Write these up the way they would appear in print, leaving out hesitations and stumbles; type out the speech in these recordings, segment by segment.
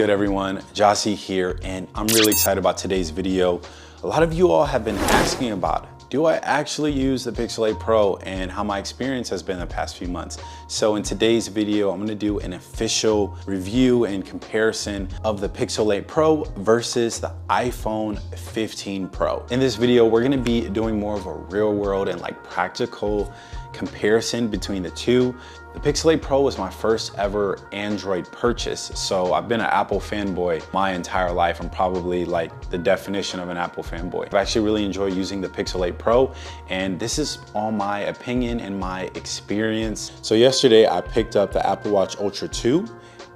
good, everyone? Jossie here, and I'm really excited about today's video. A lot of you all have been asking about, do I actually use the Pixel 8 Pro and how my experience has been the past few months. So in today's video, I'm gonna do an official review and comparison of the Pixel 8 Pro versus the iPhone 15 Pro. In this video, we're gonna be doing more of a real world and practical comparison between the two. The Pixel 8 Pro was my first ever Android purchase. So I've been an Apple fanboy my entire life. I'm probably the definition of an Apple fanboy. I've actually really enjoyed using the Pixel 8 Pro, and this is all my opinion and my experience. So yesterday I picked up the Apple Watch Ultra 2,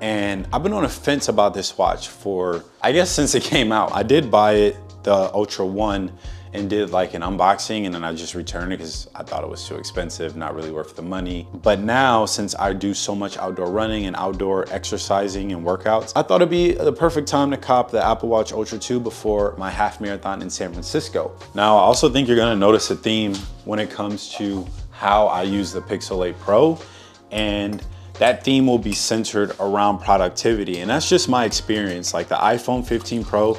and I've been on a fence about this watch for, I guess, since it came out. I did buy it, the Ultra 1, and did an unboxing, and then I just returned it because I thought it was too expensive, not really worth the money. But now, since I do so much outdoor running and outdoor exercising and workouts, I thought it'd be the perfect time to cop the Apple Watch Ultra 2 before my half marathon in San Francisco. Now, I also think you're gonna notice a theme when it comes to how I use the Pixel 8 Pro, and that theme will be centered around productivity. And that's just my experience. The iPhone 15 Pro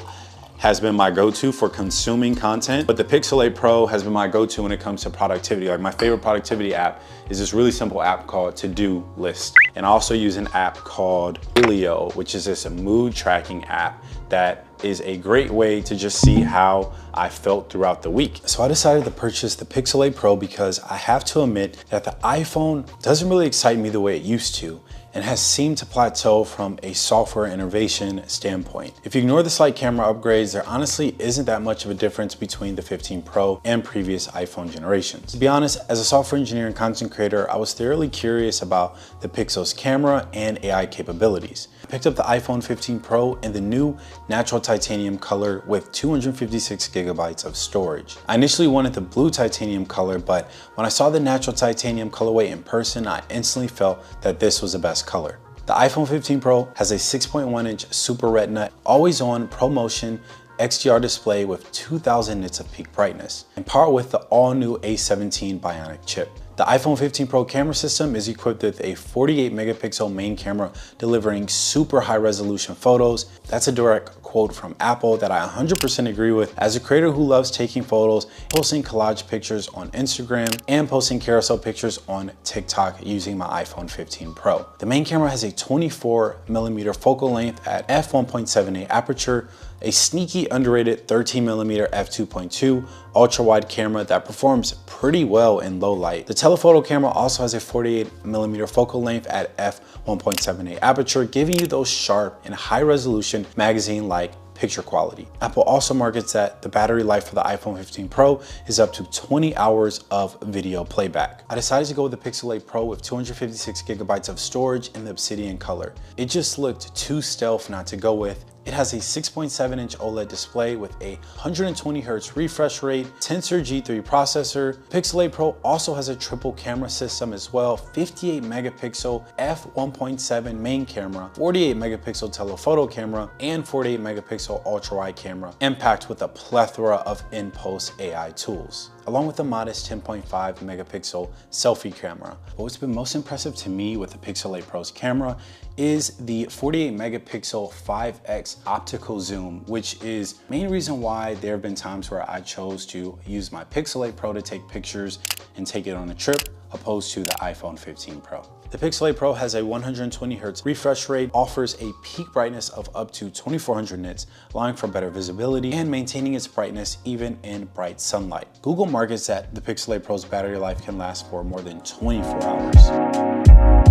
has been my go-to for consuming content, but the Pixel 8 Pro has been my go-to when it comes to productivity. My favorite productivity app is this really simple app called To-Do List. And I also use an app called Spatial, which is this mood tracking app that is a great way to just see how I felt throughout the week. So I decided to purchase the Pixel 8 Pro because I have to admit that the iPhone doesn't really excite me the way it used to, and has seemed to plateau from a software innovation standpoint. If you ignore the slight camera upgrades, there honestly isn't that much of a difference between the 15 Pro and previous iPhone generations. To be honest, as a software engineer and content creator, I was thoroughly curious about the Pixel's camera and AI capabilities. I picked up the iPhone 15 Pro in the new natural titanium color with 256 gigabytes of storage. I initially wanted the blue titanium color, but when I saw the natural titanium colorway in person, I instantly felt that this was the best color. The iPhone 15 Pro has a 6.1-inch Super Retina always-on ProMotion XDR display with 2000 nits of peak brightness, and powered with the all-new A17 Bionic chip. The iPhone 15 Pro camera system is equipped with a 48 megapixel main camera delivering super high resolution photos. That's a direct quote from Apple that I 100% agree with. As a creator who loves taking photos, posting collage pictures on Instagram, and posting carousel pictures on TikTok using my iPhone 15 Pro. The main camera has a 24mm focal length at f1.78 aperture, a sneaky underrated 13mm f2.2 ultra wide camera that performs pretty well in low light. The telephoto camera also has a 48mm focal length at f1.78 aperture, giving you those sharp and high resolution magazine-like picture quality. Apple also markets that the battery life for the iPhone 15 Pro is up to 20 hours of video playback. I decided to go with the Pixel 8 Pro with 256 gigabytes of storage in the obsidian color. It just looked too stealth not to go with. It has a 6.7-inch OLED display with a 120Hz refresh rate, Tensor G3 processor. Pixel 8 Pro also has a triple camera system as well, 58 megapixel f1.7 main camera, 48 megapixel telephoto camera, and 48 megapixel ultra wide camera, and packed with a plethora of in-post AI tools, along with a modest 10.5 megapixel selfie camera. But what's been most impressive to me with the Pixel 8 Pro's camera is the 48 megapixel 5x optical zoom, which is the main reason why there have been times where I chose to use my Pixel 8 Pro to take pictures and take it on a trip, opposed to the iPhone 15 Pro. The Pixel 8 Pro has a 120Hz refresh rate, offers a peak brightness of up to 2400 nits, allowing for better visibility and maintaining its brightness even in bright sunlight. Google markets that the Pixel 8 Pro's battery life can last for more than 24 hours.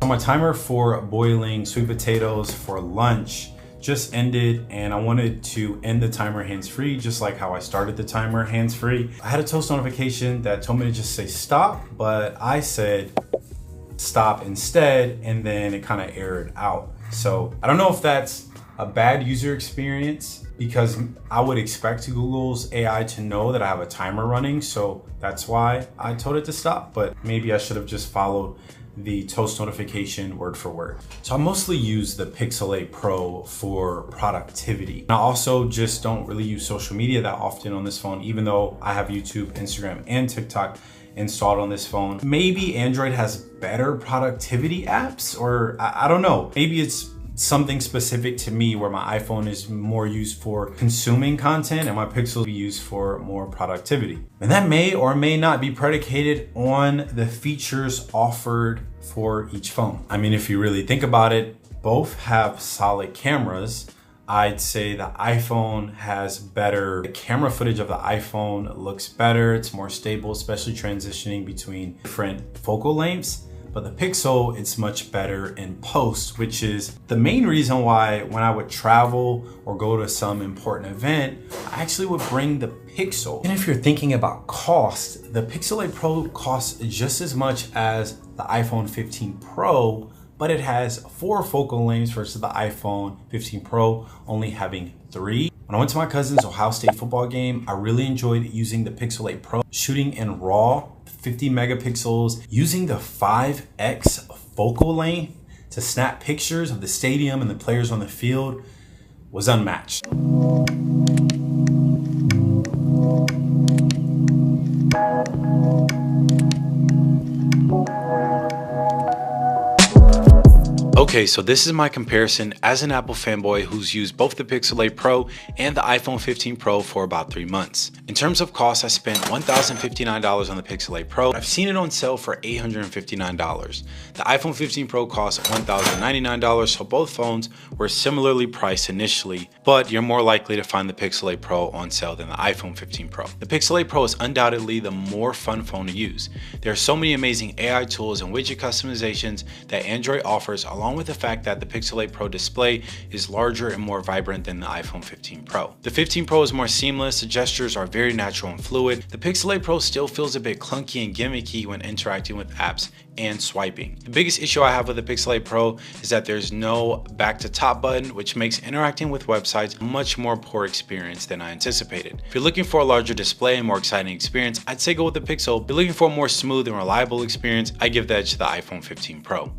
My timer for boiling sweet potatoes for lunch just ended, and I wanted to end the timer hands-free, just like how I started the timer hands-free. I had a toast notification that told me to just say stop, but I said, stop instead, and then it kind of errored out. So I don't know if that's a bad user experience, because I would expect Google's AI to know that I have a timer running, so that's why I told it to stop. But maybe I should have just followed the toast notification word for word. So I mostly use the Pixel 8 Pro for productivity. And I also just don't really use social media that often on this phone, even though I have YouTube, Instagram, and TikTok installed on this phone. Maybe Android has better productivity apps, or I don't know. Maybe it's something specific to me where my iPhone is more used for consuming content and my Pixel be used for more productivity. And that may or may not be predicated on the features offered for each phone. I mean, if you really think about it, both have solid cameras. I'd say the iPhone has better, the camera footage of the iPhone looks better. It's more stable, especially transitioning between different focal lengths. But the Pixel, it's much better in post, which is the main reason why when I would travel or go to some important event, I actually would bring the Pixel. And if you're thinking about cost, the Pixel 8 Pro costs just as much as the iPhone 15 Pro, but it has 4 focal lengths versus the iPhone 15 Pro only having 3. When I went to my cousin's Ohio State football game, I really enjoyed using the Pixel 8 Pro, shooting in RAW, 50 megapixels, using the 5x focal length to snap pictures of the stadium and the players on the field was unmatched. Okay, so this is my comparison as an Apple fanboy who's used both the Pixel 8 Pro and the iPhone 15 Pro for about 3 months. In terms of cost, I spent $1,059 on the Pixel 8 Pro. I've seen it on sale for $859. The iPhone 15 Pro cost $1,099, so both phones were similarly priced initially, but you're more likely to find the Pixel 8 Pro on sale than the iPhone 15 Pro. The Pixel 8 Pro is undoubtedly the more fun phone to use. There are so many amazing AI tools and widget customizations that Android offers, along with the fact that the Pixel 8 Pro display is larger and more vibrant than the iPhone 15 Pro. The 15 Pro is more seamless, the gestures are very natural and fluid. The Pixel 8 Pro still feels a bit clunky and gimmicky when interacting with apps and swiping. The biggest issue I have with the Pixel 8 Pro is that there's no back to top button, which makes interacting with websites a much more poor experience than I anticipated. If you're looking for a larger display and more exciting experience, I'd say go with the Pixel. If you're looking for a more smooth and reliable experience, I give the edge to the iPhone 15 Pro.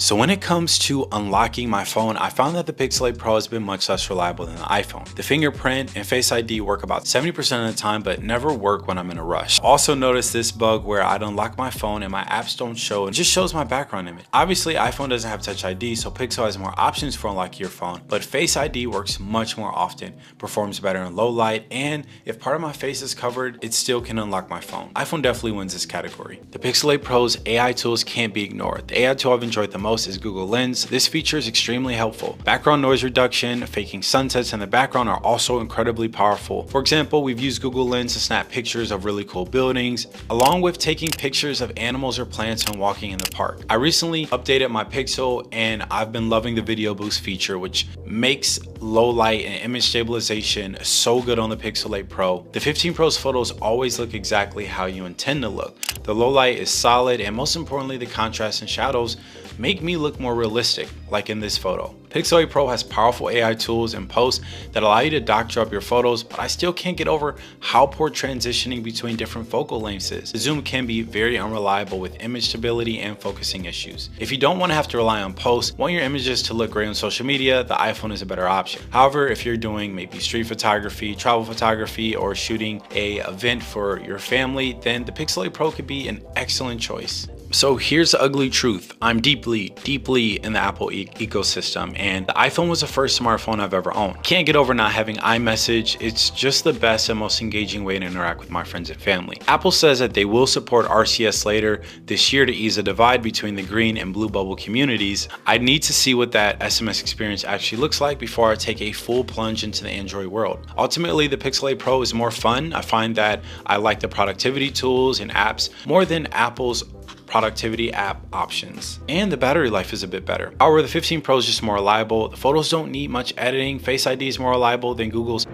So when it comes to unlocking my phone, I found that the Pixel 8 Pro has been much less reliable than the iPhone. The fingerprint and Face ID work about 70% of the time, but never work when I'm in a rush. Also noticed this bug where I'd unlock my phone and my apps don't show, it just shows my background image. Obviously, iPhone doesn't have Touch ID, so Pixel has more options for unlocking your phone, but Face ID works much more often, performs better in low light, and if part of my face is covered, it still can unlock my phone. iPhone definitely wins this category. The Pixel 8 Pro's AI tools can't be ignored. The AI tool I've enjoyed the most is Google Lens. This feature is extremely helpful. Background noise reduction, faking sunsets in the background are also incredibly powerful. For example, we've used Google Lens to snap pictures of really cool buildings, along with taking pictures of animals or plants when walking in the park. I recently updated my Pixel and I've been loving the video boost feature, which makes low light and image stabilization so good on the Pixel 8 Pro. The 15 Pro's photos always look exactly how you intend to look. The low light is solid, and most importantly, the contrast and shadows make me look more realistic, like in this photo. Pixel 8 Pro has powerful AI tools in post that allow you to doctor up your photos, but I still can't get over how poor transitioning between different focal lengths is. The zoom can be very unreliable with image stability and focusing issues. If you don't want to have to rely on post, want your images to look great on social media, the iPhone is a better option. However, if you're doing maybe street photography, travel photography, or shooting an event for your family, then the Pixel 8 Pro could be an excellent choice. So here's the ugly truth. I'm deeply in the Apple ecosystem, and the iPhone was the first smartphone I've ever owned. Can't get over not having iMessage. It's just the best and most engaging way to interact with my friends and family. Apple says that they will support RCS later this year to ease the divide between the green and blue bubble communities. I need to see what that SMS experience actually looks like before I take a full plunge into the Android world. Ultimately, the Pixel 8 Pro is more fun. I find that I like the productivity tools and apps more than Apple's productivity app options, and the battery life is a bit better. However, the 15 Pro is just more reliable. The photos don't need much editing. Face ID is more reliable than Google's.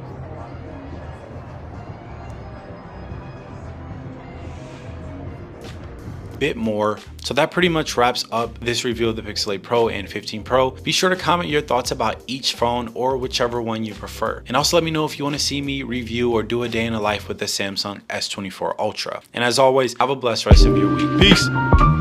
bit more. So that pretty much wraps up this review of the Pixel 8 Pro and 15 Pro. Be sure to comment your thoughts about each phone or whichever one you prefer. And also let me know if you want to see me review or do a day in the life with the Samsung S24 Ultra. And as always, have a blessed rest of your week. Peace.